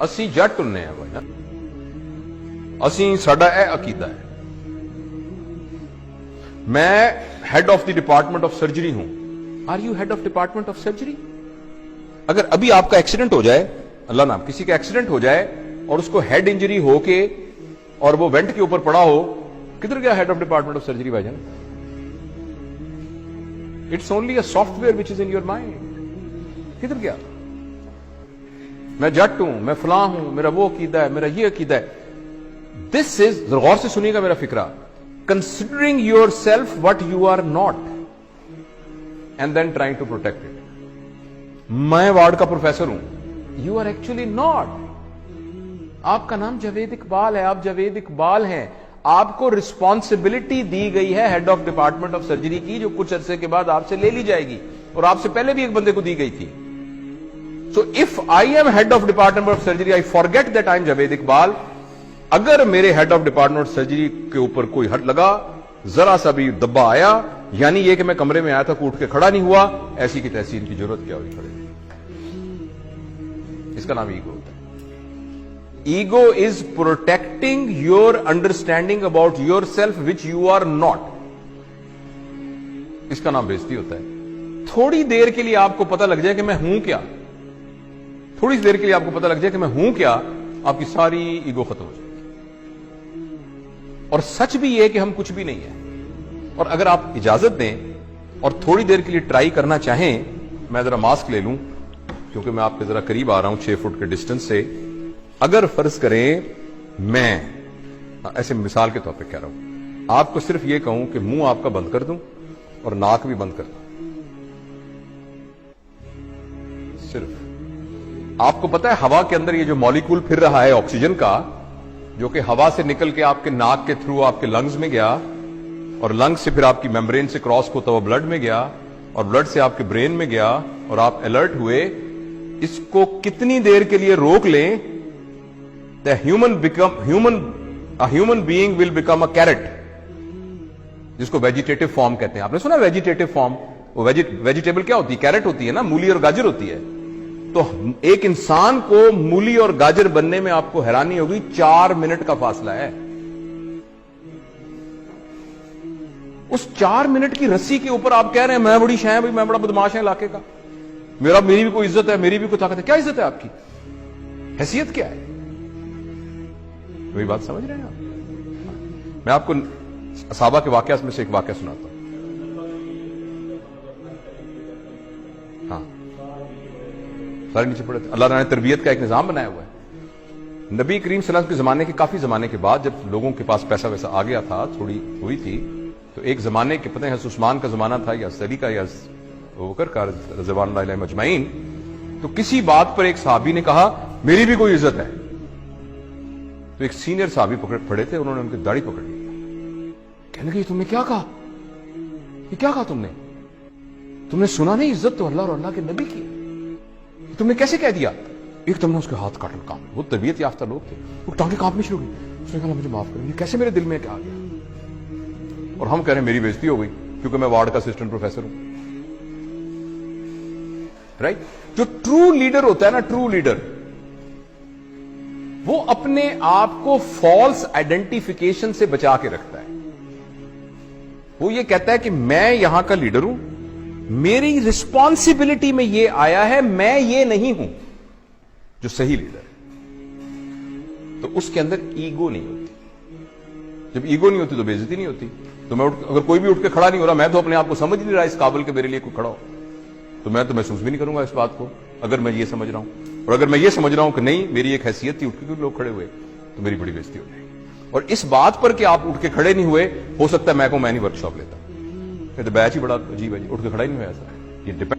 ਅਸੀਂ ਜੱਟ ਹੁੰਨੇ ਆ ਭਾਈ, ਅਸੀਂ ਸਾਡਾ ਇਹ ਅਕੀਦਾ ਹੈ। मैं head of the department of surgery हूं। Are you head of department of surgery? अगर अभी आपका एक्सीडेंट हो जाए, अल्लाह ना किसी का एक्सीडेंट हो जाए और उसको हेड इंजरी होके और वो वेंट के ऊपर पड़ा हो, किधर गया head of department of surgery भाईजान? It's only a software which is in your mind. किधर गया? मैं जट हूं, मैं फलां हूं, मेरा वो अकीदा है, मेरा ये अकीदा है। दिस इज, गौर से सुनिएगा मेरा फिक्रा, considering yourself what you are not and then trying to protect it। मैं वार्ड का प्रोफेसर हूं, you are actually not। आपका नाम जावेद इकबाल है, आप जावेद इकबाल हैं। आपको रिस्पॉन्सिबिलिटी दी गई है head of department of surgery की, जो कुछ अरसे के बाद आपसे ले ली जाएगी, और आपसे पहले भी एक बंदे को दी गई थी। So if I am head of department of surgery, I forget that I am Javed Iqbal. अगर मेरे हेड ऑफ डिपार्टमेंट सर्जरी के ऊपर कोई हट लगा, जरा सा भी दब्बा आया, यानी ये कि मैं कमरे में आया था, उठ के खड़ा नहीं हुआ, ऐसी की तैसी इनकी जरूरत क्या हुई खड़े? इसका नाम ईगो होता है। Ego is protecting your understanding about yourself which you are not. इसका नाम बेइज्जती होता है। थोड़ी देर के लिए आपको पता लग जाए कि मैं हूं क्या, थोड़ी देर के लिए आपको पता लग जाए कि मैं हूं क्या, आपकी सारी ईगो खत्म हो जाए। और सच भी यह कि हम कुछ भी नहीं है। और अगर आप इजाजत दें और थोड़ी देर के लिए ट्राई करना चाहें, मैं जरा मास्क ले लूं क्योंकि मैं आपके जरा करीब आ रहा हूं 6 फुट के डिस्टेंस से। अगर फर्ज करें मैं ऐसे मिसाल के तौर पे कह रहा हूं, आपको सिर्फ यह कहूं कि मुंह आपका बंद कर दूं और नाक भी बंद कर दूं, सिर्फ आपको पता है हवा के अंदर ये जो मॉलिक्यूल फिर रहा है ऑक्सीजन का, जो कि हवा से निकल के आपके नाक के थ्रू आपके लंग्स में गया, और लंग्स से फिर आपकी मेम्ब्रेन से क्रॉस होता हुआ ब्लड में गया, और ब्लड से आपके ब्रेन में गया, और आप अलर्ट हुए। इसको कितनी देर के लिए रोक लें, the human being will become a carrot, जिसको वेजिटेटिव फॉर्म कहते हैं। आपने सुना वेजिटेटिव फॉर्म? वो वेजिटेबल क्या होती है? कैरेट होती है ना, मूली और गाजर होती है। तो एक इंसान को मूली और गाजर बनने में आपको हैरानी होगी, 4 मिनट का फासला है। उस 4 मिनट की रस्सी के ऊपर आप कह रहे हैं मैं बड़ी शाह भाई, मैं बड़ा बदमाश है इलाके का, मेरी भी कोई इज्जत है, मेरी भी कोई ताकत है। क्या इज्जत है आपकी? हैसियत क्या है? वही बात समझ रहे हैं आप? मैं आपको असहाबा के वाकयात में से एक वाकया सुनाता हूं। हाँ, सारे नीचे पड़े थे। अल्लाह ने तरबियत का एक निजाम बनाया हुआ है। नबी करीम सल्लल्लाहु अलैहि वसल्लम के जमाने के काफी जमाने के बाद, जब लोगों के पास पैसा वैसा आ गया था, थोड़ी हुई थी, तो एक जमाने के पता है उस्मान का जमाना था या अली का या बकर का रज़वानुल्लाह अलैहिम अजमईन, तो किसी बात पर एक सहाबी ने कहा मेरी भी कोई इज्जत है। तो एक सीनियर सहाबी पड़े थे, उन्होंने उनकी दाढ़ी पकड़ ली, कहने लगे तुमने क्या कहा? ये क्या कहा तुमने सुना नहीं? इज्जत तो अल्लाह और अल्लाह के नबी की, तुमने कैसे कह दिया? एक तुमने उसके हाथ काट कांप, वो तरबियत याफ्ता लोग थे, वो टांगे कांपनी शुरू हुई। उसने कहा मुझे माफ करो, ये कैसे मेरे दिल में क्या आ गया? और हम कह रहे हैं मेरी बेइज्जती हो गई क्योंकि मैं वार्ड का असिस्टेंट प्रोफेसर हूं। राइट? जो ट्रू लीडर होता है ना, ट्रू लीडर, वो अपने आप को फॉल्स आइडेंटिफिकेशन से बचा के रखता है। वो ये कहता है कि मैं यहां का लीडर हूं, मेरी रिस्पॉन्सिबिलिटी में ये आया है, मैं ये नहीं हूं। जो सही लीडर, तो उसके अंदर ईगो नहीं होती। जब ईगो नहीं होती तो बेइज्जती नहीं होती। तो मैं अगर कोई भी उठ के खड़ा नहीं हो रहा, मैं तो अपने आप को समझ नहीं रहा इस काबिल के मेरे लिए कोई खड़ा हो, तो मैं तो महसूस भी नहीं करूंगा इस बात को, अगर मैं ये समझ रहा हूं। और अगर मैं ये समझ रहा हूं कि नहीं मेरी एक हैसियत थी, उठ के लोग खड़े हुए, तो मेरी बड़ी बेइज्जती हो जाएगी। और इस बात पर कि आप उठ के खड़े नहीं हुए, हो सकता है मैं नहीं वर्कशॉप लेता, फिर तो बैच ही बड़ा अजीब है जी, उठ के खड़ा ही नहीं हुआ। ऐसा ये डिपेंड